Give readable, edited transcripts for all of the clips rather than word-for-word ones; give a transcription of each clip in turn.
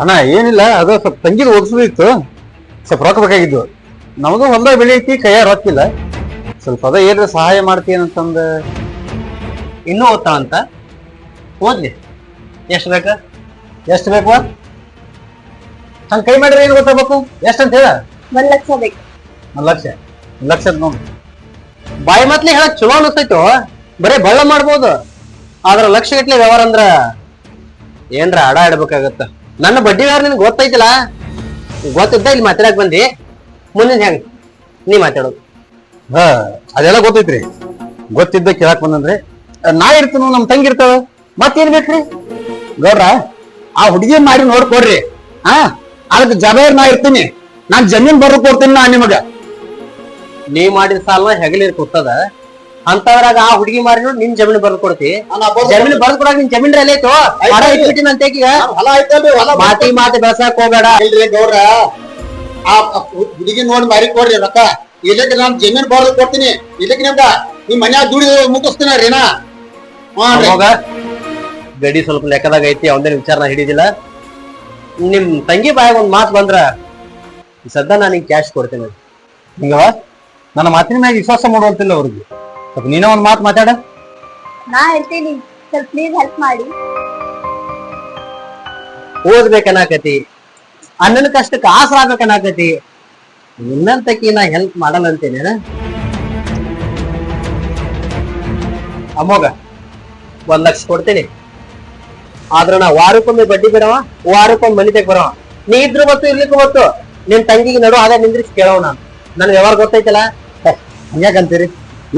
ಅಣ್ಣ ಏನಿಲ್ಲ ಅದು ಸ್ವಲ್ಪ ತಂಗಿದ್ ಓದಿಸೋದಿತ್ತು, ಸ್ವಲ್ಪ ರೊಕ್ಕ ಬೇಕಾಗಿದ್ದು. ನಮಗೂ ಹೊಲ್ದಾಗ ಬೆಳೆ ಐತಿ, ಕೈಯಾಗ ರೊಕ್ಕಿಲ್ಲ. ಸ್ವಲ್ಪ ಅದ ಏನ್ರ ಸಹಾಯ ಮಾಡ್ತೀನಂತಂದ. ಇನ್ನೂ ಓದ್ತಾಳಂತ? ಓದ್ಲಿ. ಎಷ್ಟು ಬೇಕ? ಎಷ್ಟು ಬೇಕು? ಹಂಗ ಕೈ ಮಾಡಿದ್ರೆ ಏನ್ ಗೊತ್ತಾಗಬೇಕು? ಎಷ್ಟಂತ ಹೇಳ? 1,00,000 ಬೇಕು. 1,00,000. 1,00,000 ನೋಡಿ. ಬಾಯಿ ಮಾತ್ಲಿ ಹೇಳಕ್ ಚಲೋ ಅನಿಸ್ತೈತು, ಬರೇ ಬಳ್ಳ ಮಾಡ್ಬೋದು. ಆದ್ರ ಲಕ್ಷ ಗಟ್ಲೆ ವ್ಯವಹಾರ ಅಂದ್ರ ಏನ್ರ ಅಡ ಇಡ್ಬೇಕಾಗತ್ತ. ನನ್ನ ಬಡ್ಡಿ ವ್ಯವಹಾರ ನಿನ್ಗೆ ಗೊತ್ತೈತಿಲ್ಲ, ಗೊತ್ತಿದ್ದ ಇಲ್ಲಿ ಮಾತಾಡಕ್ ಬಂದಿ. ಮುಂದಿನ ಹೆಂಗ್ ನೀ ಮಾತಾಡೋದು? ಹಾ, ಅದೆಲ್ಲ ಗೊತ್ತೈತ್ರಿ. ಗೊತ್ತಿದ್ದ ಕೇಳಕ್ ಬಂದಂದ್ರೆ ನಾ ಇರ್ತನು, ನಮ್ ತಂಗಿ ಇರ್ತಾವ, ಮತ್ತೇನ್ ಬೇಕ್ರಿ? ಗೌಡ್ರ, ಆ ಹುಡುಗಿ ಮಾಡಿ ನೋಡ್ಕೊಡ್ರಿ. ಹಾ, ಅದಕ್ಕೆ ಜಬೇರ್ ನಾ ಇರ್ತೀನಿ. ನಾನ್ ಜಮೀನ್ ಬರ್ದು ಕೊಡ್ತೀನಿ ನಾ ನಿಮಗ. ನೀ ಮಾಡಿದ ಸಾಲ ಹೆಗಲಿರ್ ಕೊಟ್ಟದ ಅಂತವ್ರಾಗ ಆ ಹುಡುಗಿ ಮಾರಿ ನೋಡಿ ನಿನ್ ಜಮೀನ್ ಬರ್ದು ಕೊಡ್ತಿ. ಜಮೀನ್ ಬರ್ದು ಕೊಡಾಗ ನಿನ್ ಜಮೀನ್ ಎಲ್ಲ ಐತೋ ಹೊರ ಇಟ್ಬಿಟ್ಟಿನ ಅಂತ ಮಾತಿ ಮಾತಿ ಬೆಳಸಾಕ್ ಹೋಗ್ಬೇಡ. ಇಲ್ರಿ ಗೌಡ್ರ, ಆ ಹುಡುಗಿ ನೋಡಿ ಮಾರಿ ಕೊಡ್ರಿ ರೊಕ್ಕ. ಇಲ್ಲಕ್ಕೆ ನಾನ್ ಜಮೀನ್ ಬರ್ದು ಕೊಡ್ತೀನಿ. ಇಲ್ಲಕ್ಕೆ ನಿಮ್ಗ ನಿಮ್ ಮನ್ಯಾಗ ದುಡಿ ಮುಗಿಸ್ತೀನ ರೀನಾ. ಹೋಗ, ಗಡಿ ಸ್ವಲ್ಪ ಲೆಕ್ಕದಾಗ ಐತಿ, ಅವಂದೇನ್ ವಿಚಾರನ ಹಿಡಿದಿಲ್ಲ. ನಿಮ್ ತಂಗಿ ಬಾಯಾಗ ಒಂದ್ ಮಾತು ಬಂದ್ರ ಸದ್ದ ನಾನು ಕ್ಯಾಶ್ ಕೊಡ್ತೇನೆ. ಹಿಂಗವ ನನ್ನ ಮಾತಿನ ಮ್ಯಾಗ ವಿಶ್ವಾಸ ಮಾಡುವಂತಿಲ್ಲ ಅವ್ರಿಗೆ. ಸ್ವಲ್ಪ ನೀನೇ ಒಂದ್ ಮಾತು ಮಾತಾಡ. ನಾ ಇರ್ತೀನಿ, ಸ್ವಲ್ಪ ಪ್ಲೀಸ್ ಹೆಲ್ಪ್ ಮಾಡಿ. ಓದ್ಬೇಕನ್ನಾಕತಿ, ಅಣ್ಣನ ಕಷ್ಟಕ್ಕೆ ಆಸರ ಆಗ್ಬೇಕನ್ನಾಕತಿ. ಇನ್ನಂತಕಿ ನಾ ಹೆಲ್ಪ್ ಮಾಡಲ್ಲ ಅಂತೇನೆ. ಅಮ್ಮೋಗ 1,00,000 ಕೊಡ್ತೀನಿ. ಆದ್ರ ನಾ ವಾರಕ್ಕೊಮ್ಮೆ ಬಡ್ಡಿ ಬಿಡವ, ವಾರಕ್ಕೊಮ್ಮೆ ಮನಿ ತೆಗ್ ಬರವ. ನೀ ಇದ್ರು ಬತ್ತು ಇರ್ಲಿಕ್ಕೂ ಬತ್ತು. ನಿನ್ ತಂಗಿಗೆ ನಡು ಅದ ನಿಂದ್ರಿಸಿ ಕೇಳವ. ನನ್ ವ್ಯವಹಾರ ಗೊತ್ತೈತಲ್ಲ. ಹಂಗ್ಯಾಕಂತೀರಿ?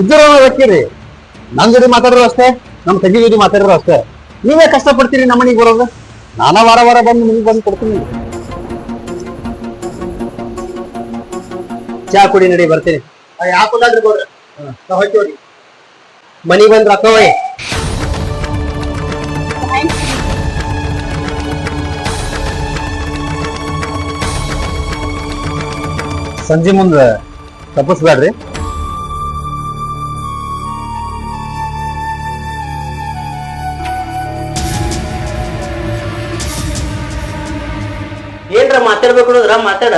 ಇದ್ರು ವ್ಯಕ್ತಿರಿ. ನನ್ ಜೊತೆ ಮಾತಾಡಿದ್ರು ಅಷ್ಟೇ, ನಮ್ ತಂಗಿ ಜೊತೆ ಮಾತಾಡಿದ್ರು ಅಷ್ಟೇ. ನೀವೇ ಕಷ್ಟ ಪಡ್ತೀರಿ ನಮ್ಮ ಮನೆಗೆ ಬರೋದು. ನಾನಾ ವಾರ ವಾರ ಬಂದು ನಿಮ್ಗೆ ಬಂದು ಕೊಡ್ತೀನಿ. ಚಾ ಕುಡಿ ನಡಿ, ಬರ್ತೀನಿ. ಯಾಕೊಲ್ಲಾದ್ರಿ ಗೌಡ್ರ, ಹೋಗ್ತೀವ್ರಿ. ಮನಿ ಬಂದ್ ರೊಕ್ಕವೇ. ಸಂಜೆ ಮುಂದ ತಪ್ಪಿಸ್ಬೇಡ್ರಿ. ಏನ್ರ ಮಾತಾಡ್ಬೇಕು ನೋಡ್ರ ಮಾತಾಡ.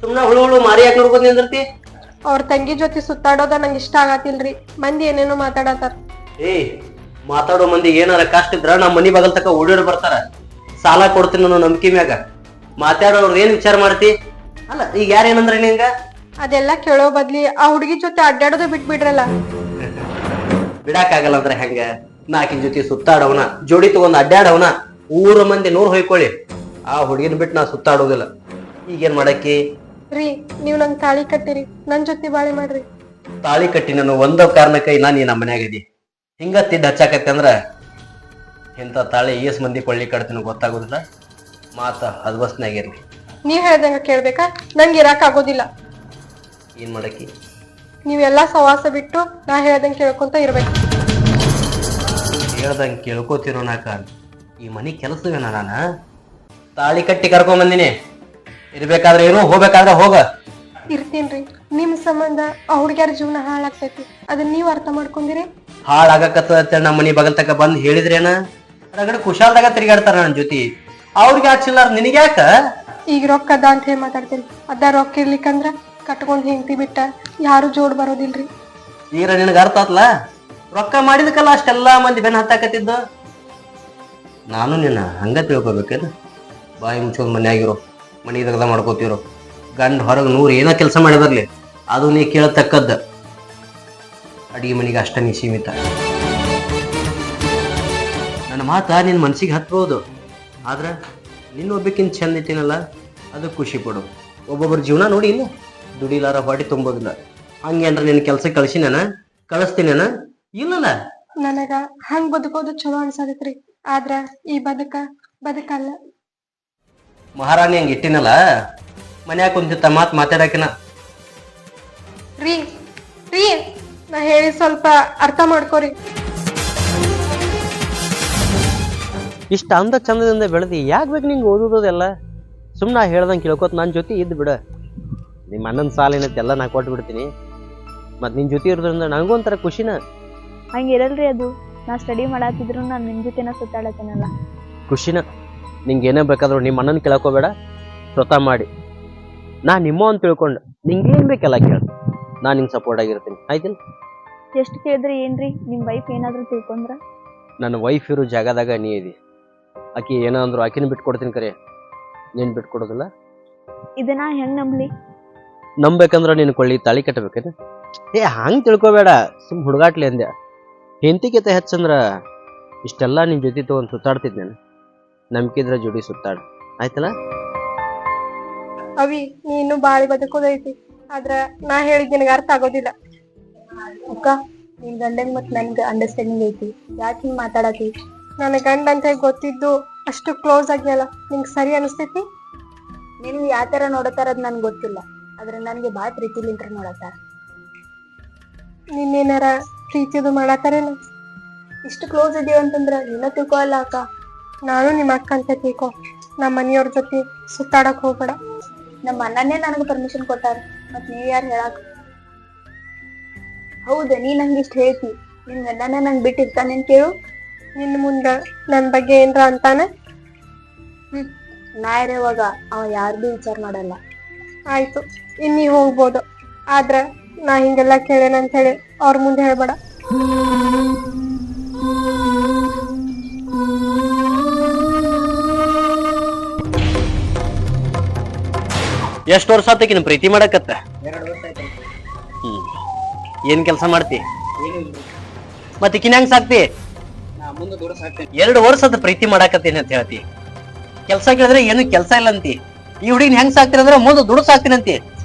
ಸುಮ್ನ ಹುಳು ಹುಳು ಮಾರಿ ಯಾಕೆ ನೋಡ್ಕೊಂಡ್ ನಿಂದಿರ್ತಿ? ಅವ್ರ ತಂಗಿ ಜೊತೆ ಸುತ್ತಾಡೋದ ನಂಗೆ ಇಷ್ಟ ಆಗತ್ತಿಲ್ರಿ. ಮಂದಿ ಏನೇನೋ ಮಾತಾಡತಾರ. ಮಾತಾಡೋ ಮಂದಿಗೆ ಏನಾರ ಕಷ್ಟ ಇದ್ರ ನಮ್ಮ ಮನಿ ಬಗಲ್ ತಕ ಓಡೋಡ್ ಬರ್ತಾರ. ಸಾಲ ಕೊಡ್ತೀನಿ ಅನ್ನೋ ನಂಬಿಕೆ ಮ್ಯಾಗ ಮಾತಾಡೋರ್ ಏನ್ ವಿಚಾರ ಮಾಡ್ತಿ? ಅಲ್ಲ ಈಗ ಯಾರ ಏನಂದ್ರ ನಿಂಗ? ಅದೆಲ್ಲ ಕೇಳೋ ಬದ್ಲಿ ಆ ಹುಡುಗಿ ಜೊತೆ ಅಡ್ಡಾಡೋದು ಬಿಟ್ಬಿಡ್ರಲ್ಲ. ಬಿಡಾಕಾಗಲ್ಲ ಅಂದ್ರ ಹೆಂಗ? ನಾಕಿನ ಜೊತೆ ಸುತ್ತಾಡವನ, ಜೋಡಿ ತಗೊಂಡ್ ಅಡ್ಡಾಡವನ, ಊರ ಮಂದಿ 100 ಹೊಯ್ಕೊಳ್ಳಿ. ಆ ಹುಡುಗಿನ ಬಿಟ್ಟು ನಾ ಸುತ್ತಾಡೋದಿಲ್ಲ. ಈಗೇನ್ ಮಾಡಕ್ಕಿ? ರೀ, ನೀವ್ ನಂಗ್ ತಾಳಿ ಕಟ್ಟಿರಿ, ನನ್ ಜೊತೆ ಬಾಳೆ ಮಾಡ್ರಿ. ತಾಳಿ ಕಟ್ಟಿ ನಾನು ಒಂದ ಕಾರಣಕ್ಕ ನಾ ನೀ ನಮ್ಮ ಮನ್ಯಾಗದಿ. ಹಿಂಗ ತಿಡ್ ಹಚ್ಚಾಕತ್ತೆ ಅಂದ್ರ ಇಂಥ ತಾಳಿ ಏಸ್ ಮಂದಿ ಕೊಳ್ಳಿ ಕಡ್ತೀನಿ ಗೊತ್ತಾಗೋದಿಲ್ಲ. ಮಾತ ಹದ್ವಸ್ನಾಗಿರ್ಲಿ. ನೀವ್ ಹೇಳ್ದಂಗ ಕೇಳ್ಬೇಕಾ? ನಂಗೆ ಇರಾಕ್ ಆಗೋದಿಲ್ಲ. ಏನ್ ಮಾಡಕ್ಕಿ? ನೀವೆಲ್ಲಾ ಸವಾಸ ಬಿಟ್ಟು ನಾ ಹೇಳ್ದಂಗ ಕೇಳ್ಕೊಂತ ಇರ್ಬೇಕು. ಹೇಳ್ದಂಗ ಕೇಳ್ಕೋತಿರೋನಾಕ ಈ ಮನಿ ಕೆಲಸವೇನ? ನಾನ ತಾಳಿ ಕಟ್ಟಿ ಕರ್ಕೊಂಡ್ ಬಂದಿನಿ. ಇರ್ಬೇಕಾದ್ರೆ ಏನು, ಹೋಗ್ಬೇಕಾದ್ರೆ ಹೋಗ. ಇರ್ತೀನ್ರಿ. ನಿಮ್ ಸಂಬಂಧ ಆ ಹುಡುಗ್ಯಾರ ಜೀವನ ಹಾಳಾಗ್ತೈತಿ, ಅದನ್ನ ನೀವ್ ಅರ್ಥ ಮಾಡ್ಕೊಂಡಿರಿ. ಹಾಳಾಗಕತ್ತ ನಮ್ಮ ಮನಿ ಬಗಲ್ ತಕ ಬಂದ್ ಹೇಳಿದ್ರೇನ? ರಗಡ ಕುಶಾಲ್ದಾಗ ತಿರುಗಾಡ್ತಾರ ನನ್ನ ಜೊತೆ. ಅವ್ರಿಗೆ ಹಾಚಿಲ್ಲ, ನಿನಗ್ಯಾಕ? ಈಗ ರೊಕ್ಕ ಅದ ಅಂತ ಹೇಳಿ ಮಾತಾಡ್ತೀರಿ. ಅದ ರೊಕ್ಕ ಇರ್ಲಿಕ್ಕಂದ್ರ ಕಟ್ಕೊಂಡ್ ಹೆಂಡತಿ ಬಿಟ್ಟ ಯಾರು ಜೋಡ್ ಬರೋದಿಲ್ರಿ. ಈಗ ನಿನಗ ಅರ್ಥ ಆತ್ಲ? ರೊಕ್ಕ ಮಾಡಿದಕ್ಕಲ್ಲ ಅಷ್ಟೆಲ್ಲಾ ಮಂದಿ ಬೆನ್ನ ಹತ್ತಾಕತ್ತಿದ್ದು. ನಾನು ನಿನ್ನ ಹಂಗ ತಿಳ್ಕೊಬೇಕೇನು? ಬಾಯಿ ಮುಚ್ಚೋದ್ ಮನ್ಯಾಗಿರೋ, ಮನಿ ತೆಗ್ದ ಮಾಡ್ಕೋತಿರೋ. ಗಂಡ ಹೊರಗೆ 100 ಏನೋ ಕೆಲಸ ಮಾಡಿ ಬರ್ಲಿ, ಅದು ನೀ ಕೇಳತಕ್ಕದ್ದ. ಅಡಿಗೆ ಮನಿಗೆ ಅಷ್ಟ ನೀ ಸೀಮಿತ. ನನ್ನ ಮಾತ ನಿನ್ನ ಮನ್ಸಿಗೆ ಹತ್ಬೋದು, ಆದ್ರ ನಿನ್ನ ಒಬ್ಬಕ್ಕಿಂತ ಚಂದ ಇಟ್ಟಿನಲ್ಲ, ಅದಕ್ಕೆ ಖುಷಿ ಪಡು. ಒಬ್ಬೊಬ್ಬರ ಜೀವನ ನೋಡಿ ಇಲ್ಲ, ದುಡಿಲಾರ ಹೊಟ್ಟೆ ತುಂಬೋದಿಲ್ಲ. ಹಂಗೇನ್ರ ನಿನ್ನ ಕೆಲ್ಸಕ್ಕೆ ಕಳಿಸ್ತೀನೇನ? ಇಲ್ಲಲ್ಲ. ನನಗ ಹಂಗ್ ಬದುಕೋದು ಚಲೋ ಅನ್ಸತೈತ್ರಿ, ಆದ್ರ ಈ ಬದುಕಲ್ಲ. ಮಹಾರಾಣಿ ಹಂಗ ಇಟ್ಟಿನಲ್ಲ, ಮನ್ಯಾಗ ಕುಂತಿತ್ತ ಮಾತಾಡಕಿನ. ರೀ ರೀ, ನಾ ಹೇಳಿ ಸ್ವಲ್ಪ ಅರ್ಥ ಮಾಡ್ಕೋರಿ. ಇಷ್ಟ ಅಂದ ಚಂದದಿಂದ ಬೆಳೆದಿ ಯಾಕೆ ಬೇಕು ನಿಂಗೆ ಓದೋದೆಲ್ಲ? ಸುಮ್ಮನೆ ಹೇಳ್ದಂಗೆ ಕೇಳ್ಕೊತ ನನ್ನ ಜೊತೆ ಇದ್ದು ಬಿಡ. ನಿಮ್ಮ ಅಣ್ಣನ ಸಾಲ ಏನೈತೆ ಎಲ್ಲ ನಾ ಕೊಟ್ಟು ಬಿಡ್ತೀನಿ. ಮತ್ತು ನಿನ್ನ ಜೊತೆ ಇರೋದ್ರಿಂದ ನನಗೂ ಒಂಥರ ಖುಷಿನ. ಹಂಗಿರಲ್ರಿ, ಅದು ನಾ ಸ್ಟಡಿ ಮಾಡತ್ತಿದ್ರು ನಾನು ನಿಮ್ ಜೊತೆನ ಸುತ್ತಾಡತ್ತೇನಲ್ಲ. ಖುಷಿನ ನಿಂಗೆ ಏನೇ ಬೇಕಾದ್ರೂ ನಿಮ್ಮ ಅಣ್ಣನ ಕೇಳಕೋಬೇಡ, ಸ್ವತಃ ಮಾಡಿ. ನಾ ನಿಮ್ಮ ಅಂತ ತಿಳ್ಕೊಂಡು ನಿಂಗೇನು ಬೇಕೆಲ್ಲ ಕೇಳ, ನಾನು ನಿಂಗೆ ಸಪೋರ್ಟ್ ಆಗಿರ್ತೀನಿ, ಆಯ್ತಿಲ್ಲ? ಎಷ್ಟು ಕೇಳಿದ್ರೆ ಏನ್ರಿ ನಿಮ್ ವೈಫ್ ಏನಾದ್ರೂ ತಿಳ್ಕೊಂಡ್ರ? ನನ್ನ ವೈಫ್ ಇರೋ ಜಾಗದಾಗ ನೀ ಇದಿ. ಆಕಿ ಏನಂದ್ರು ಆಕಿನ ಬಿಟ್ಕೊಡ್ತೀನಿ, ಕರೆ ನೀನು ಬಿಟ್ಕೊಡೋದಿಲ್ಲ. ಇದನ್ನ ಹೆಂಗ್ ನಂಬ್ಲಿ? ನಂಬೇಕಂದ್ರ ನೀನು ಕೊಳ್ಳಿ ತಾಳಿ ಕಟ್ಟಬೇಕೇನ? ಹಂಗೆ ತಿಳ್ಕೊಬೇಡ, ಸುಮ್ ಹುಡುಗಾಟ್ಲಿ ಅಂದ್ಯ. ಹೆಂಡತಿಗಿಂತ ಹೆಚ್ಚಂದ್ರ ಇಷ್ಟೆಲ್ಲ ನಿನ್ ಜೊತೆ ತಗೊಂಡು ಸುತ್ತಾಡ್ತಿದ್ ನಾನು. ನಂಬಿಕಿದ್ರ ಜೋಡಿ ಸುತ್ತಾಡ, ಆಯ್ತಲ್ಲ? ಅವಿ, ನೀನು ಬಾಳಿ ಬದುಕೋದೈತಿ, ಆದ್ರ ನಾ ಹೇಳಿದ್ ನಿನಗ ಅರ್ಥ ಆಗೋದಿಲ್ಲ. ಅಕ್ಕ, ನಿನ್ ಗಂಡಂಗ್ ಮತ್ ನನ್ಗ ಅಂಡರ್ಸ್ಟ್ಯಾಂಡಿಂಗ್ ಐತಿ, ಯಾಕೆ ಹಿಂಗ್ ಮಾತಾಡತಿ? ನನ್ನ ಗಂಡ ಅಂತ ಗೊತ್ತಿದ್ದು ಅಷ್ಟು ಕ್ಲೋಸ್ ಆಗ್ಯಲ್ಲ, ನಿಂಗ್ ಸರಿ ಅನಿಸ್ತೈತಿ? ನೀವು ಯಾವ ತರ ನೋಡತಾರದ್ ನನ್ಗೆ ಗೊತ್ತಿಲ್ಲ, ಆದ್ರೆ ನನ್ಗೆ ಬಾಳ ಪ್ರೀತಿಲಿಂತ್ರ ನೋಡತಾರ. ನಿನ್ನೇನಾರ ಪ್ರೀತಿದು ಮಾಡತ್ತಾರೇನು? ಇಷ್ಟು ಕ್ಲೋಸ್ ಇದೀವಿ ಅಂತಂದ್ರ ನೀನ ತಿಳ್ಕೊಲ್ಲ ಅಕ್ಕ. ನಾನು ನಿಮ್ಮ ಅಕ್ಕ ಅಂತ ತಿಳ್ಕೊ. ನಮ್ಮ ಮನೆಯವ್ರ ಜೊತೆ ಸುತ್ತಾಡಕ್ ಹೋಗ್ಬೇಡ. ನಮ್ಮ ಅಣ್ಣನೇ ನನಗೆ ಪರ್ಮಿಷನ್ ಕೊಟ್ಟಾರ, ಮತ್ ನೀವ್ ಯಾರು ಹೇಳಾಕ? ಹೌದ, ನೀ ನಂಗೆ ಇಷ್ಟ ಹೇಳ್ತಿ, ನಿನ್ ಗಂಡನೇ ನಂಗೆ ಬಿಟ್ಟಿರ್ತಾನೇನ್ ಕೇಳು. ನಿನ್ ಮುಂದ ನನ್ ಬಗ್ಗೆ ಏನ್ರ ಅಂತಾನ? ನಾ ಇರೋವಾಗ ಅವ ಯಾರ್ದು ವಿಚಾರ ಮಾಡಲ್ಲ. ಆಯ್ತು, ಇನ್ನೀ ಹೋಗ್ಬೋದು, ಆದ್ರ ನಾ ಹಿಂಗೆಲ್ಲ ಕೇಳೇನಂತ ಹೇಳಿ ಅವ್ರ ಮುಂದೆ ಹೇಳ್ಬೇಡ. ಎಷ್ಟು ವರ್ಷ ಆತಕಿನ ಪ್ರೀತಿ ಮಾಡಕತ್ತ? ಏನ್ ಕೆಲಸ ಮಾಡ್ತಿ? ಮತ್ ಈಕಿನ ಹೆಂಗ್ ಸಾಕ್ತಿ? 2 ವರ್ಷ ಅದ ಪ್ರೀತಿ ಮಾಡಾಕತ್ತೀನಿ ಅಂತ ಹೇಳ್ತಿ. ಕೆಲ್ಸ ಕೇಳಿದ್ರೆ ಏನು ಕೆಲ್ಸ ಇಲ್ಲ ಅಂತಿ. ಈ ಹುಡುಗಿನ ಹೆಂಗ್ ಸಾಕ್ತಿರ ಅಂದ್ರೆ ಮುಂದೆ ದುಡ್ಡು ಸಾಕ್ತೀನಿ ಅಂತಿ.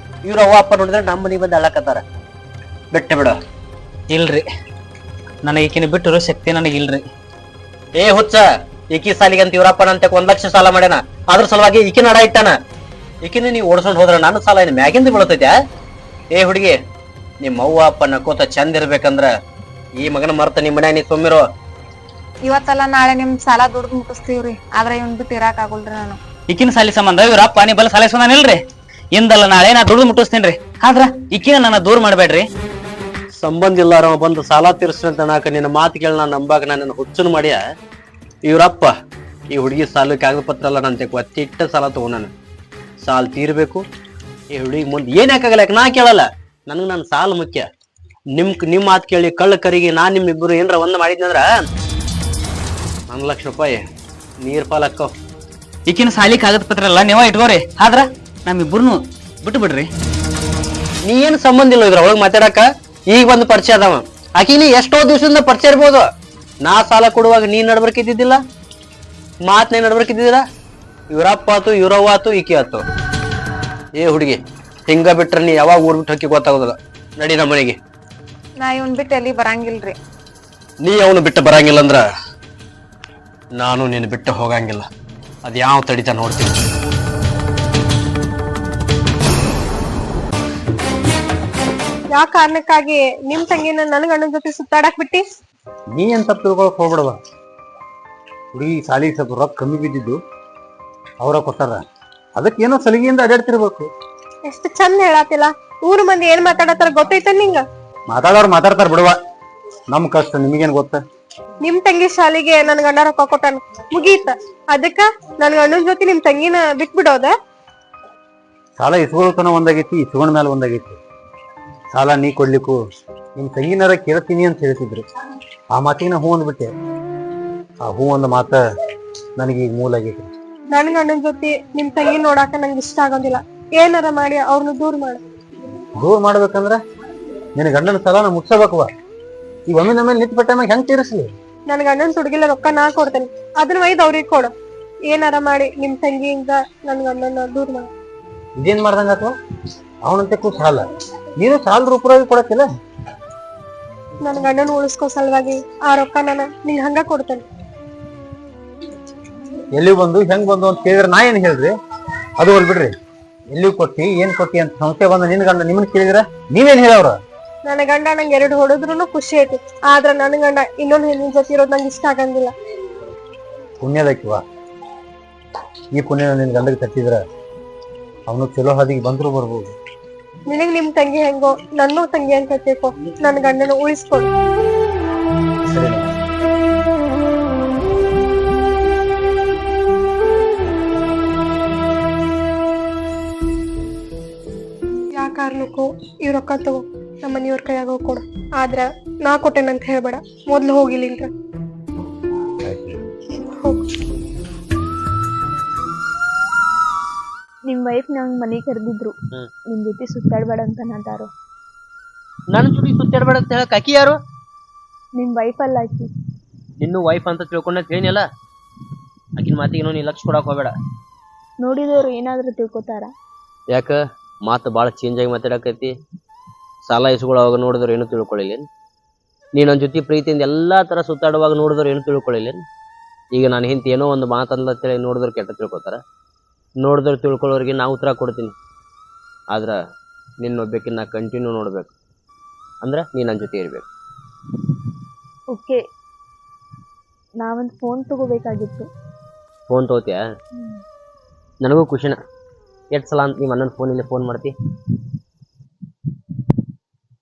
ಇವ್ರ ಅವ್ವ ಅಪ್ಪ ನೋಡಿದ್ರೆ ನಮ್ಮ ಮನೆಗೆ ಬಂದು ಅಳ್ಳಕತ್ತಾರ. ಬಿಟ್ಟ ಬಿಡ. ಇಲ್ರಿ, ನನಗೆ ಈಕಿನ ಬಿಟ್ಟಿರೋ ಶಕ್ತಿ ನನಗಿಲ್ರಿ. ಏ ಹುಚ್ಚ, ಈಕಿ ಸಾಲಿಗೆ ಅಂತ ಇವ್ರಪ್ಪನ ಅಂತ 1 ಲಕ್ಷ ಸಾಲ ಮಾಡ್ಯಾನ, ಅದ್ರ ಸಲುವಾಗಿ ಈಕಿನ ಅಡ ಇಟ್ಟಾನ. ಈಕಿನ ನೀವು ಓಡಿಸ್ಕೊಂಡು ಹೋದ್ರ ನನ್ನ ಸಾಲ ಏನು ಮ್ಯಾಗಿಂದ ಬೀಳತೈತ್ಯಾ? ಏ ಹುಡುಗಿ, ನಿಮ್ಮ ಅವ್ವ ಅಪ್ಪ ನಕ್ಕೋತ ಚಂದ ಇರ್ಬೇಕಂದ್ರ ಈ ಮಗನ ಮರ್ತ ನಿಮ್ ಮನ್ಯಾಗ ನೀ ಸುಮ್ಮಿರೋ. ಇವತ್ತಲ್ಲ ನಾಳೆ ನಿಮ್ ಸಾಲ ದುಡ್ದು ಮುಟ್ಟಿಸ್ತೀವ್ರಿ, ಆದ್ರೆ ಇವ್ನ್ ಬಿಟ್ಟು ಇರಾಕ್ ಆಗುಲ್ರಿ ನಾನು. ಈಕಿನ ಸಾಲಿ ಸಂಬಂಧ ಇವ್ರಪ್ಪ ನೀ ಬಲ್ಲ ಸಾಲಿಸೋನಿಲ್ರಿ. ಇಂದಲ್ಲ ನಾಳೆ ನಾ ದುಡ್ದು ಮುಟ್ಟಿಸ್ತೇನ್ರಿ, ಆದ್ರ ಈಕಿನ ನನ್ನ ದೂರ ಮಾಡ್ಬೇಡ್ರಿ. ಸಂಬಂಧ ಇಲ್ಲಾರವ ಬಂದು ಸಾಲ ತೀರ್ಸ್ರಂತ ನಾಕ ನಿನ್ನ ಮಾತು ಕೇಳಿ ನಾನು ನಂಬಾಕ ನನ್ನ ಹುಚ್ಚನ್ ಮಾಡ್ಯ. ಇವ್ರಪ್ಪ ಈ ಹುಡುಗಿ ಸಾಲ ಕಾಗದ ಪತ್ರ ಎಲ್ಲ ನಾನು ಒತ್ತಿಟ್ಟ ಸಾಲ ತಗೊಂಡಾನ. ಸಾಲ ತೀರ್ಬೇಕು. ಈ ಹುಡುಗಿ ಮುಂದೆ ಏನ್ ಯಾಕಾಗಲ್ಲ, ನಾ ಕೇಳಲ್ಲ, ನನಗೆ ನನ್ನ ಸಾಲ ಮುಖ್ಯ. ನಿಮ್ ಮಾತು ಕೇಳಿ ಕಳ್ಳ ಕರಿಗೆ ನಾನ್ ನಿಮ್ಮಿಬ್ಬರು ಏನ್ರ ಒಂದ್ ಮಾಡಿದ್ನಂದ್ರ 1 ಲಕ್ಷ ರೂಪಾಯಿ ನೀರ್ ಪಾಲಕ್ಕ. ಈಕಿನ ಸಾಲಿ ಕಾಗದ ಪತ್ರ ಎಲ್ಲ ನೀವ ಇಟ್ಕೋರಿ, ಆದ್ರ ನಮ್ಮಿಬ್ಬರನ್ನು ಬಿಟ್ಟು ಬಿಡ್ರಿ. ನೀ ಏನ್ ಸಂಬಂಧ ಇಲ್ಲ ಇದ್ರ ಒಳಗ್ ಮಾತಾಡಕ. ಈಗ ಒಂದು ಪರಿಚಯ ಅದಾವ, ಆಕಿನಿ ಎಷ್ಟೋ ದಿವಸದಿಂದ ಪರಿಚಯ ಇರ್ಬೋದು. ನಾ ಸಾಲ ಕೊಡುವಾಗ ನೀ ನಡ್ಬರ್ಕಿದ್ದಿದ್ದಿಲ್ಲ, ಮಾತ್ನೇ ನಡ್ಬರ್ಕಿದ್ದಿಲ್ಲ. ಇವ್ರಪ್ಪ ಆತು, ಇವ್ರವ್ವ ಆತು, ಈಕಿ ಆತು. ಏ ಹುಡುಗಿ, ಹಿಂಗ ಬಿಟ್ರ ನೀ ಯಾವಾಗ ಊರ್ ಬಿಟ್ಟು ಹೊಕ್ಕಿ ಗೊತ್ತಾಗೋದಿಲ್ಲ. ನಡಿ ನಮ್ಮ ಮನೆಗೆ. ನಾ ಇವ್ನ್ ಬಿಟ್ಟು ಎಲ್ಲಿ ಬರಂಗಿಲ್ರಿ. ನೀ ಅವನು ಬಿಟ್ಟು ಬರಂಗಿಲ್ಲ ಅಂದ್ರ ನಾನು ನೀನು ಬಿಟ್ಟು ಹೋಗಂಗಿಲ್ಲ. ಅದ್ ಯಾವ ತಡಿತ ನೋಡ್ತೀನಿ. ಯಾವ ಕಾರಣಕ್ಕಾಗಿ ನಿಮ್ ತಂಗಿನ ನನ್ ಗಂಡನ ಜೊತೆ ಸುತ್ತಾಡಕ್ ಬಿಟ್ಟಿ? ನೀ ಏನ್ ತಪ್ಪು ತಿಳ್ಕೊಳಕ್ ಹೋಗ್ಬಿಡವ. ಹುಡುಗಿ ಸಾಲಿಗೆ ಸ್ವಲ್ಪ ರೊಕ್ಕ ಕಮ್ಮಿ ಬಿದ್ದಿದ್ದು ಅವ್ರ ಕೊಟ್ಟಾರ, ಅದಕ್ಕೆ ಏನೋ ಸಲಿಗೆಯಿಂದ ಅಡ್ಯಾಡ್ತಿರ್ಬೇಕು. ಎಷ್ಟು ಚಂದ ಹೇಳತ್ತಿಲ್ಲ. ಊರ್ ಮಂದಿ ಏನ್ ಮಾತಾಡತ್ತಾರ ಗೊತ್ತೈತ ನಿಂಗ? ಮಾತಾಡೋರು ಮಾತಾಡ್ತಾರ ಬಿಡುವ, ನಮ್ ಕಷ್ಟ ನಿಮಗೇನ್ ಗೊತ್ತ? ನಿಮ್ ತಂಗಿ ಶಾಲಿಗೆ ನನ್ ಗಂಡ ರೊಕ್ಕ ಕೊಟ್ಟಾನ, ಮುಗೀತ. ಅದಕ್ಕ ನನ್ ಗಂಡನ ಜೊತೆ ನಿಮ್ ತಂಗಿನ ಬಿಟ್ಬಿಡೋದ? ಸಾಲ ಇಸ್ಕೊಳ್ತನ ಒಂದಾಗೈತಿ, ಇಸ್ಕೊಂಡ ಮೇಲೆ ಒಂದಾಗೈತಿ. ಸಾಲ ನೀ ಕೊಡ್ಲಿಕ್ಕೂ ನಿಮ್ ತಂಗಿನಾರ ಕೇಳ್ತೀನಿ ಅಂತ ಹೇಳ್ತಿದ್ರು. ಆ ಮಾತಿನ ಹೂ ಅಂದ್ಬಿಟ್ಟೆ. ಆ ಹೂ ಒಂದು ಮಾತ ನನಗೆ ಈಗ ಮೂಲ ಆಗೈತಿ. ನನ್ ಗಂಡನ ಜೊತೆ ನಿಮ್ ತಂಗಿ ನೋಡಾಕ ನಂಗೆ ಇಷ್ಟ ಆಗೋದಿಲ್ಲ. ಏನಾರ ಮಾಡಿ ಅವ್ರನ್ನ ದೂರ ಮಾಡು. ದೂರ ಮಾಡ್ಬೇಕಂದ್ರ ನಿನ್ನ ಗಂಡನ ಸಾಲನ ಮುಟ್ಸಬೇಕವ. ಈಗ ಒಮ್ಮೆ ನಮ್ಮ ನಿಂತ ಬಿಟ್ಟ ಮ್ಯಾಗ ಹೆಂಗ್ ತೀರಿಸ್ಲಿ? ನನ್ ಗಂಡನ ತುಡುಗಿಲ್ಲ ರೊಕ್ಕ ನಾ ಕೊಡ್ತೇನೆ, ಅದನ್ನ ಒಯ್ದು ಅವ್ರಿಗೆ ಕೊಡು. ಏನಾರ ಮಾಡಿ ನಿಮ್ ತಂಗಿಯಿಂದ ನನ್ ಗಂಡನ ದೂರ ಮಾಡು. ಇದೇನ್ ಮಾಡ್ದಂಗ ಅಥವಾ ಅವನಂತೆ ಸಾಲ ನೀನು ಸಾಲ ರೂಪವಾಗಿ ಕೊಡಕ್ಕಿಲ್ಲ. ನನ್ ಗಂಡನ ಉಳಿಸ್ಕೋ ಸಲುವಾಗಿ ಆ ರೊಕ್ಕ ನಾನು ನಿಂಗೆ ಹಂಗ ಕೊಡ್ತೇನೆ. ಎಲ್ಲಿ ಬಂದು ಹೆಂಗ್ ಬಂದು ಅಂತ ಕೇಳಿದ್ರೆ ನಾ ಏನ್ ಹೇಳ್ರಿ? ಅದು ಹೋಲ್ ಬಿಡ್ರಿ. ಎಲ್ಲಿ ಕೊಟ್ಟಿ ಏನ್ ಕೊಟ್ಟಿ ಅಂತ ಸಂಸ್ಥೆ ಬಂದ ನಿನ್ ಗಂಡ ನಿಮ್ಮನ್ ಕೇಳಿದ್ರ ನೀವೇನ್ ಹೇಳವ್ರ? ನನ್ನ ಗಂಡ ನಂಗೆ 2 ಹೊಡೆದ್ರು ಖುಷಿ ಐತಿ, ಆದ್ರ ನನ್ ಗಂಡ ಇನ್ನೊಂದು ಹೆಣ್ಣಿನ ಜೊತೆ ಇರೋದು ನಂಗೆ ಇಷ್ಟ ಆಗಂಗಿಲ್ಲ. ಪುಣ್ಯದಕ್ಕಿವ ಈ ಪುಣ್ಯ ನಿನ್ ಗಂಡಗೆ ತಟ್ಟಿದ್ರ ಅವನು ಚಲೋ ಹಾದಿಗೆ ಬಂದ್ರು ಬರ್ಬೋದು. ನಿನಗ್ ನಿಮ್ ತಂಗಿ ಹೆಂಗೋ ನನ್ನೂ ತಂಗಿ ಅಂತ ತಿಳ್ಕೊ. ನನ್ ಗಂಡನ ಉಳಿಸ್ಕೊಡು. ಸರಿ. ಸಾಕು, ಈ ರೊಕ್ಕ ತಗೋ ನಮ್ಮ ಮನಿಯವ್ರ ಕೈಯಾಗ ಹೋಗಿ ಕೊಡು. ಆದ್ರ ನಾ ಕೊಟ್ಟೇನಂತ ಹೇಳ್ಬೇಡ, ಮೊದ್ಲು ಹೋಗಿಲ್ಲಿಂದ್ರ ಹೋಗ್. ನಿಮ್ ವೈಫ್ ನಂಗ್ ಮನೆಗ್ ಕರೆದಿದ್ರು, ನಿಮ್ ಜೊತೆ ಸುತ್ತಾಡ್ಬೇಡ ಅಂತ ನಾದಾರು. ನನ್ನ ಜೋಡಿ ಸುತ್ತಾಡ್ಬೇಡ ಅಂತ ಹೇಳಕ್ ಆಕಿ ಯಾರು? ನಿಮ್ ವೈಫ್ ಅಲ್ಲ ಆಕಿ. ನಿನ್ನೂ ವೈಫ್ ಅಂತ ತಿಳ್ಕೊಂಡ ಹೇಳಿನಲ್ಲ, ಆಕಿನ ಮಾತಿಗೆ ನೀ ಲಕ್ಷ ಕೊಡಕ್ ಹೋಗ್ಬೇಡ. ನೋಡಿದವ್ರು ಏನಾದ್ರೂ ತಿಳ್ಕೊತಾರ? ಯಾಕ ಮಾತು ಭಾಳ ಚೇಂಜ್ ಆಗಿ ಮಾತಾಡಕೈತಿ. ಸಾಲ ಇಸ್ಗಳು ಅವಾಗ ನೋಡಿದ್ರು ಏನು ತಿಳ್ಕೊಳ್ಳಿಲ್ಲ. ನೀ ನನ್ನ ಜೊತೆ ಪ್ರೀತಿಯಿಂದ ಎಲ್ಲಾ ತರ ಸುತ್ತಾಡುವಾಗ ನೋಡಿದ್ರು ಏನು ತಿಳ್ಕೊಳ್ಳಿಲ್ಲ. ಈಗ ನಾನು ಹಿಂತ ಏನೋ ಒಂದು ಮಾತಂತೇಳಿ ನೋಡಿದ್ರು ಕೆಟ್ಟ ತಿಳ್ಕೊತಾರ. ನೋಡಿದ್ರು ತಿಳ್ಕೊಳ್ಳೋರಿಗೆ ನಾ ಉತ್ತರ ಕೊಡ್ತೀನಿ. ಆದ್ರ ನಿನ್ನೊಬ್ಬಕಿನ್ನ ನಾ ಕಂಟಿನ್ಯೂ ನೋಡ್ಬೇಕು ಅಂದ್ರ ನೀ ನನ್ನ ಜೊತೆ ಇರ್ಬೇಕು. ಓಕೆ, ನಾವೊಂದು ಫೋನ್ ತಗೋಬೇಕಾಗಿತ್ತು. ಫೋನ್ ತಗೋತೀಯಾ? ನನಗೂ ಖುಷಿನ. ಎಷ್ಟು ಸಲ ಅಂತ ನಿಮ್ಮ ಅಣ್ಣನ ಫೋನಿಂದ ಫೋನ್ ಮಾಡ್ತಿ?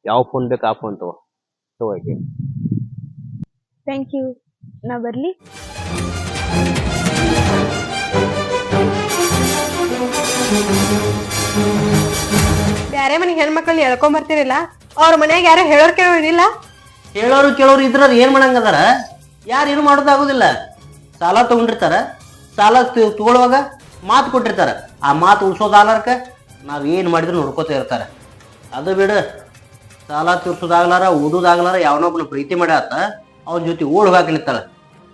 ಯಾವ ಫೋನ್ ಬೇಕು ಆ ಫೋನ್ ತಗೋಕೆ. Thank you. ನಾ ಬರ್ಲಿ? ಬ್ಯಾರೆ ಮನೆಗೆ ಹೆಣ್ಮಕ್ಳನ್ನ ಎಳ್ಕೊಂಡ್ ಬರ್ತಿರಲ್ಲ, ಅವ್ರ ಮನ್ಯಾಗ ಯಾರು ಹೇಳೋರ್ ಕೇಳೋರಿಲ್ಲ. ಕೇಳೋರು ಇದ್ರ ಏನ್ ಮಾಡಂಗದಾರ? ಯಾರು ಏನು ಮಾಡೋದಾಗುದಿಲ್ಲ. ಸಾಲ ತಗೊಂಡಿರ್ತಾರ, ಸಾಲ ತಗೊಳ್ಳುವಾಗ ಮಾತು ಕೊಟ್ಟಿರ್ತಾರ. ಆ ಮಾತು ಉಳಿಸೋದಾಗ್ಲಾರ್ಕ ನಾವ್ ಏನ್ ಮಾಡಿದ್ರು ನೋಡ್ಕೋತ ಇರ್ತಾರ. ಅದು ಬಿಡ, ಸಾಲ ತೀರ್ಸೋದಾಗ್ಲಾರ ಓದೋದಾಗ್ಲಾರ ಯಾವನೊಬ್ಬನ ಪ್ರೀತಿ ಮಾಡ್ಯಾತ ಅವನ ಜೊತೆ ಓಡ್ ಹೋಗಾಕ್ಲಿತ್ತಾಳ.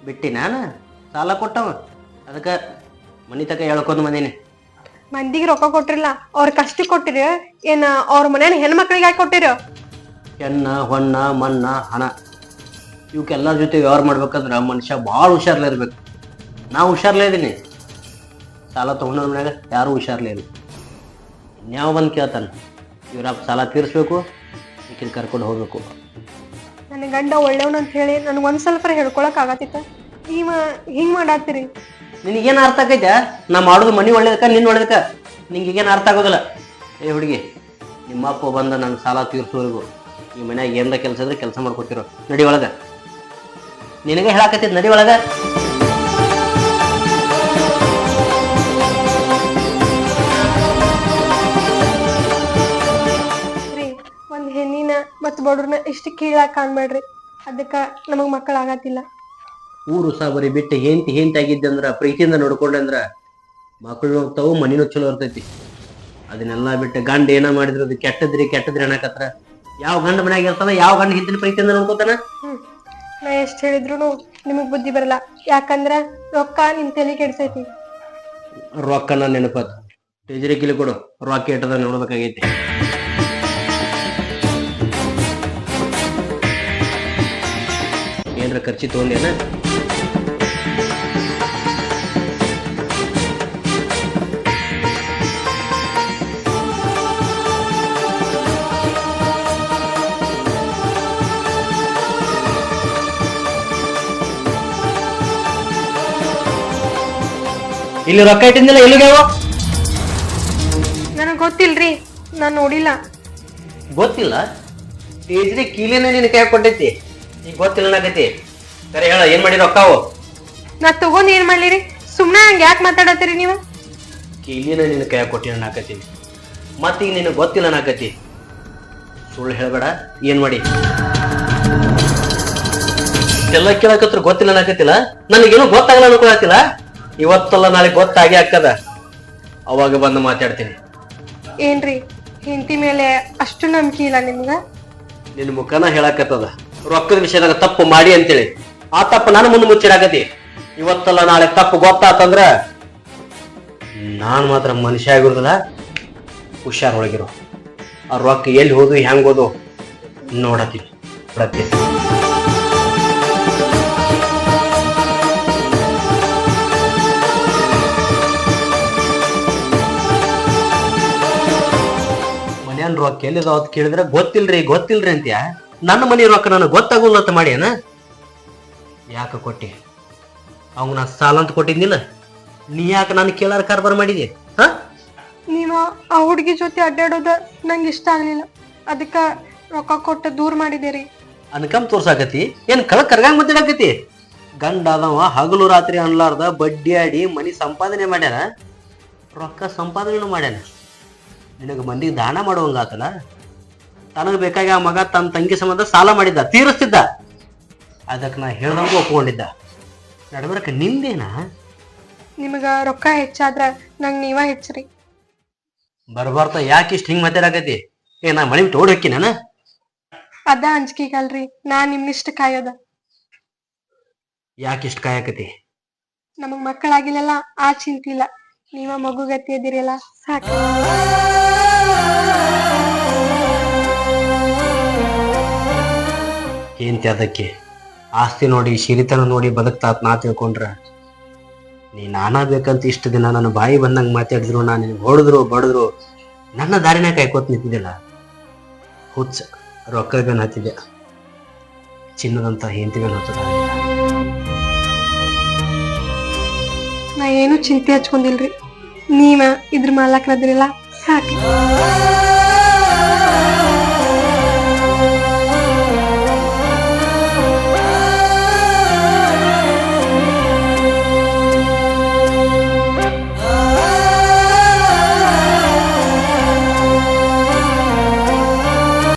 ಬಿಟ್ಟಿ ನಾನು ಸಾಲ ಕೊಟ್ಟವ, ಅದಕ್ಕ ಮನಿ ತಕ ಹೇಳ್ಕೊಂಡ್ ಬಂದೀನಿ. ಮಂದಿಗೆ ರೊಕ್ಕ ಕೊಟ್ಟಿರಲ್ಲ, ಅವ್ರ ಕಷ್ಟ ಕೊಟ್ಟಿರ ಏನ ಅವ್ರ ಮನ್ಯಾನ ಹೆಣ್ಮಕ್ಳಿಗೆ ಹಾಕಿ ಕೊಟ್ಟಿರ? ಹೆಣ್ಣ ಹೊಣ್ಣ ಮಣ್ಣ ಹಣ ಇವಕ್ಕೆಲ್ಲರ ಜೊತೆ ವ್ಯವಹಾರ ಮಾಡ್ಬೇಕಂದ್ರ ಮನುಷ್ಯ ಭಾಳ ಹುಷಾರ್ಲೇ ಇರ್ಬೇಕು. ನಾ ಹುಷಾರ್ಲೇ ಇದೀನಿ. ಸಾಲ ತಗೊಂಡ್ರ ಮನ್ಯಾಗ ಯಾರು ಹುಷಾರ್ಲೇ ಇಲ್ಲ. ಇನ್ಯಾವ ಬಂದು ಕೇಳ್ತಾನ, ಇವ್ರಪ್ಪ ಸಾಲ ತೀರಿಸ್ಬೇಕು, ಈಕಿನ ಕರ್ಕೊಂಡು ಹೋಗ್ಬೇಕು. ನನ್ನ ಗಂಡ ಒಳ್ಳೆಯವನು ಅಂತ ಹೇಳಿ ನನ್ಗೆ ಒಂದ್ ಸ್ವಲ್ಪ ಹೇಳ್ಕೊಳಕ್ ಆಗತ್ತಿತ್ತ, ನೀವ ಹಿಂಗ್ ಮಾಡಾತ್ತೀರಿ. ನಿನಗೇನು ಅರ್ಥ ಆಕೈತೆ? ನಾ ಮಾಡೋದು ಮನಿ ಒಳ್ಳೇದಕ್ಕ ನಿನ್ನ ಒಳ್ಳೇದಕ್ಕ? ನಿಂಗೇನು ಅರ್ಥ ಆಗೋದಿಲ್ಲ. ಏ ಹುಡುಗಿ, ನಿಮ್ಮ ಅಪ್ಪ ಬಂದ ನನ್ನ ಸಾಲ ತೀರ್ಸೋವರೆಗೂ ಈ ಮನ್ಯಾಗ ಏನಾರ ಕೆಲಸ ಇದ್ರೆ ಕೆಲಸ ಮಾಡ್ಕೊತಿರೋ. ನಡಿ ಒಳಗ, ನಿನಗೆ ಹೇಳಾಕತ್ತಿದ್ ನಡಿ ಒಳಗ. ಒಂದ್ ಹೆಣ್ಣಿನ ಮತ್ ಬಡ್ರನ್ನ ಇಷ್ಟ ಕೀಳಾಕ್ ಕಾಣ್ಬೇಡ್ರಿ, ಅದಕ್ಕ ನಮಗ್ ಮಕ್ಕಳ ಆಗತ್ತಿಲ್ಲ. ಊರು ಸಾಬರಿ ಬಿಟ್ಟು ಹೆಂತಿ ಆಗಿದ್ದೆ ಅಂದ್ರ ಪ್ರೀತಿಯಿಂದ ನೋಡ್ಕೊಂಡೆ ಅಂದ್ರ ಮಕ್ಕಳು ಹೋಗ್ತಾವು, ಮನಿನೂ ಚಲೋ ಇರ್ತೈತಿ. ಅದನ್ನೆಲ್ಲಾ ಬಿಟ್ಟು ಗಂಡ ಏನ ಮಾಡಿದ್ರು ಅದು ಕೆಟ್ಟದ್ರಿ ಅನ್ನಕತ್ರ. ಯಾವ ಗಂಡ ಮನ್ಯಾಗ ಇರ್ತಾನ, ಯಾವ ಗಂಡ ಹಿಂದಿನ ಪ್ರೀತಿಯಿಂದ ನೋಡ್ಕೋತಾನ? ನಾ ಎಷ್ಟ್ ಹೇಳಿದ್ರು ನಿಮಗ್ ಬುದ್ಧಿ ಬರಲ್ಲ, ಯಾಕಂದ್ರ ರೊಕ್ಕ ನಿಮ್ ತಲೆ ಕೆಡ್ಸೈತಿ. ರೊಕ್ಕನ ನೆನಪದ ಟೇಜರಿ ಕಿಲಿ ಕೊಡು, ರೊಕ್ಕ ಇಟ್ಟದ ನೋಡ್ಬೇಕಾಗೈತಿ. ಏನ್ರ ಖರ್ಚಿ ತಗೊಂಡೇನ? ಇಲ್ಲಿ ರೊಕ್ಕ ಇಟ್ಟಿದ್ದಿಲ್ಲ, ಎಲ್ಲಿಗ್ಯಾವ? ನನಗ್ ಗೊತ್ತಿಲ್ರಿ, ನಾನ್ ನೋಡಿಲ್ಲ. ಗೊತ್ತಿಲ್ಲ? ಟೇಜ್ರಿ ಕೀಲಿನ ನಿನ್ ಕೈ ಕೊಟ್ಟೈತಿ, ಈಗ ಗೊತ್ತಿಲ್ಲ ನಾಗೈತಿ. ಸರಿ ಹೇಳ, ಏನ್ ಮಾಡಿ ರೊಕ್ಕಾವು? ನಾ ತಗೊಂಡ್ ಏನ್ ಮಾಡ್ಲಿರಿ? ಸುಮ್ನೆ ಹಂಗ ಯಾಕೆ ಮಾತಾಡತ್ತೀರಿ ನೀವು? ಕೀಲಿನ ನಿನ್ ಕೈ ಕೊಟ್ಟಿನ ನಾಕತ್ತೀನಿ, ಮತ್ತೀಗ ನಿನಗೆ ಗೊತ್ತಿಲ್ಲ ನಾಕತಿ. ಸುಳ್ಳು ಹೇಳ್ಬೇಡ. ಏನ್ ಮಾಡಿ ಎಲ್ಲ ಕೇಳಕತ್ರ ಗೊತ್ತಿಲ್ಲ ನಾಕತಿಲ್ಲ? ನನಗೇನು ಗೊತ್ತಾಗಲ್ಲ ಅನ್ಕೊಳತಿಲ್ಲ. ಇವತ್ತಲ್ಲ ನಾಳೆ ಗೊತ್ತಾಗಿ ಹಾಕದ, ಅವಾಗ ಬಂದು ಮಾತಾಡ್ತೀನಿ. ಏನ್ರಿ ಹೆಂಡತಿ ಮೇಲೆ ಅಷ್ಟು ನಂಬಿಕೆ ಇಲ್ಲ ನಿಮ್ಗ? ನಿನ್ ಮುಖನ ಹೇಳಕತ್ತದ ರೊಕ್ಕದ ವಿಷಯದಾಗ ತಪ್ಪು ಮಾಡಿ ಅಂತೇಳಿ. ಆ ತಪ್ಪು ನಾನು ಮುಂದೆ ಮುಚ್ಚಿಡಾಕತಿ. ಇವತ್ತಲ್ಲ ನಾಳೆ ತಪ್ಪು ಗೊತ್ತಾತಂದ್ರ ನಾನ್ ಮಾತ್ರ ಮನುಷ್ಯ ಆಗಿರೋದಿಲ್ಲ. ಹುಷಾರ್ ಒಳಗಿರೋ. ಆ ರೊಕ್ಕ ಎಲ್ಲಿ ಹೋದು ಹೆಂಗ್ ಹೋದು ನೋಡತ್ತೀನಿ. ಮನ್ಯಾನ್ ರೊಕ್ಕ ಎಲ್ಲಿದಾವ ಅಂತ ಕೇಳಿದ್ರೆ ಗೊತ್ತಿಲ್ರಿ ಅಂತ್ಯಾ. ನನ್ನ ಮನೆ ರೊಕ್ಕ ನನಗೆ ಗೊತ್ತಾಗುಲ್ಲ ಅಂತ ಮಾಡ್ಯಾನ. ಯಾಕ ಕೊಟ್ಟಿ? ಅವ್ ನಾ ಸಾಲ ಅಂತ ಕೊಟ್ಟಿದ್ನಿಲ್ಲ, ನೀ ಯಾಕೆ ನಾನು ಕೇಳಾರ ಕಾರ್ಬಾರ್ ಮಾಡಿದೆ? ಹ, ನೀವ ಆ ಹುಡುಗಿ ಜೊತೆ ಅಡ್ಡಾಡೋದ ನಂಗೆ ಇಷ್ಟ ಆಗ್ಲಿಲ್ಲ, ಅದಕ್ಕ ರೊಕ್ಕ ಕೊಟ್ಟು ದೂರ ಮಾಡಿದೇರಿ. ಅನ್ಕಮ್ ತೋರ್ಸಾಕತಿ ಏನ್ ಕಳ ಕರ್ಗಂಗ್ ಮಾತಾಡಕತಿ? ಗಂಡ ಅದವ ಹಗಲು ರಾತ್ರಿ ಅನ್ಲಾರ್ದ ಬಡ್ಡಿ ಆಡಿ ಮನಿ ಸಂಪಾದನೆ ಮಾಡ್ಯಾನ, ರೊಕ್ಕ ಸಂಪಾದನೆ ಮಾಡ್ಯಾನ. ನಿನಗೆ ಮಂದಿಗೆ ದಾನ ಮಾಡುವಂಗಾತಲ್ಲ. ತನಗೆ ಬೇಕಾಗಿ ಆ ಮಗ ತನ್ನ ತಂಗಿ ಸಂಬಂಧ ಸಾಲ ಮಾಡಿದ್ದ, ತೀರಿಸ್ತಿದ್ದ. ಅದಕ್ಕೆ ನಾ ಹೇಳ್ದಂಗೂ ಒಪ್ಕೊಂಡಿದ್ದ. ನಡಬರಕ ನಿಂದೇನ? ನಿಮಗ ರೊಕ್ಕ ಹೆಚ್ಚಾದ್ರ ನಂಗ್ ನೀವ ಹೆಚ್ಚ್ರಿ. ಬರ್ಬಾರ್ತ ಯಾಕೆ ಇಷ್ಟ ಹಿಂಗ್ ಮಾತಾಡಕತಿ? ನಾ ಮನೆ ಬಿಟ್ಟು ಓಡಿ ಹೋಕ್ಕಿ ನಾನು. ಅದ ಅಂಜಿಕೆಗಲ್ರಿ ನಾನ್ ನಿಮ್ನಿಷ್ಟ ಕಾಯೋದ. ಯಾಕೆ ಇಷ್ಟ ಕಾಯಕತಿ? ನಮಗ್ ಮಕ್ಕಳಾಗಿಲ್ಲಲ್ಲ, ಆ ಚಿಂತಿಲ್ಲ. ನೀವ ಮಗುಗತಿ ಅದಿರಲ್ಲ ಸಾಕು. ಏಂತಿ ಅದಕ್ಕೆ ಆಸ್ತಿ ನೋಡಿ ಸಿರಿತನ ನೋಡಿ ಬದುಕ್ತಾತ್ ನಾ ತಿಳ್ಕೊಂಡ್ರ. ನೀ ನಾನಾ ಬೇಕಂತ ಇಷ್ಟ ದಿನ ನನ್ನ ಬಾಯಿ ಬಂದಂಗೆ ಮಾತಾಡಿದ್ರು, ನಾನು ನಿನಗೆ ಹೊಡೆದ್ರು ಬಡಿದ್ರು ನನ್ನ ದಾರಿನ ಕಾಯ್ಕೋತ ನಿಂತಿದ್ದಿಲ್ಲ. ಹುಚ್ಚ ರೊಕ್ಕ ಬೆನ್ ಹತ್ತಿದ್ದೆ, ಚಿನ್ನದಂತ ಹೆಂಡತಿ ಬೆನ್ ಹತ್ತದ. ನಾ ಏನು ಚಿಂತೆ ಹಚ್ಕೊಂಡಿಲ್ರಿ. ನೀವ ಇದ್ರ ಮಾಲಕ್ರದಿರಲ್ಲ ಸಾಕು.